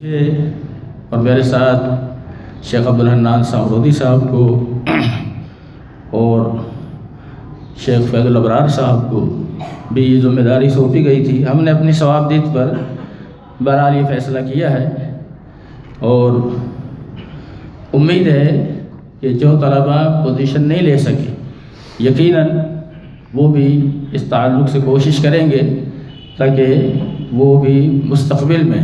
اور میرے ساتھ شیخ عبدالحنان سامرودی صاحب کو اور شیخ فیض الابرار صاحب کو بھی یہ ذمہ داری سونپی گئی تھی۔ ہم نے اپنی ثوابدید پر بہرحال یہ فیصلہ کیا ہے اور امید ہے کہ جو طلباء پوزیشن نہیں لے سکے یقیناً وہ بھی اس تعلق سے کوشش کریں گے تاکہ وہ بھی مستقبل میں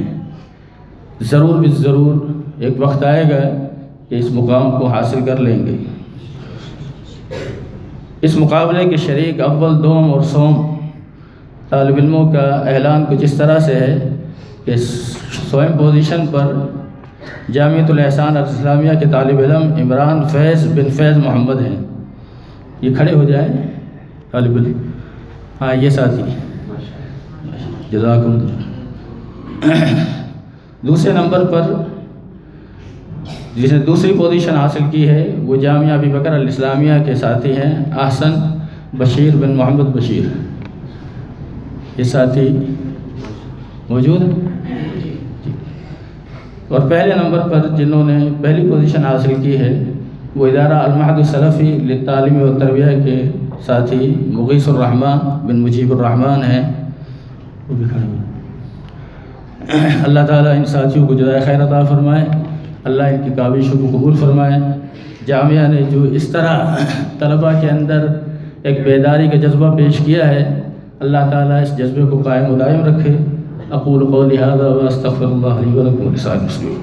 ضرور ایک وقت آئے گا کہ اس مقام کو حاصل کر لیں گے۔ اس مقابلے کے شریک اول، دوم اور سوم طالب علموں کا اعلان کچھ اس طرح سے ہے کہ سوئم پوزیشن پر جامعۃ الاحسان الاسلامیہ کے طالب علم عمران فیض بن فیض محمد ہیں۔ یہ کھڑے ہو جائیں طالب علم، ہاں یہ ساتھی، جزاکم اللہ۔ دوسرے نمبر پر جس نے دوسری پوزیشن حاصل کی ہے وہ جامعہ ابی بکر الاسلامیہ کے ساتھی ہیں احسن بشیر بن محمد بشیر۔ یہ ساتھی موجود ہیں؟ اور پہلے نمبر پر جنہوں نے پہلی پوزیشن حاصل کی ہے وہ ادارہ المعہد السلفی للتعلیم و تربیہ کے ساتھی مغیث الرحمن بن مجیب الرحمن ہیں۔ وہ بھی کھڑے ہوئے۔ اللہ تعالیٰ ان ساتھیوں کو جزائے خیر عطا فرمائے، اللہ ان کی کاوشوں کو قبول فرمائے۔ جامعہ نے جو اس طرح طلباء کے اندر ایک بیداری کا جذبہ پیش کیا ہے، اللہ تعالیٰ اس جذبے کو قائم و دائم رکھے۔ اقول قولی ھذا واستغفر اللہ لی ولکم ولسائر المسلمین۔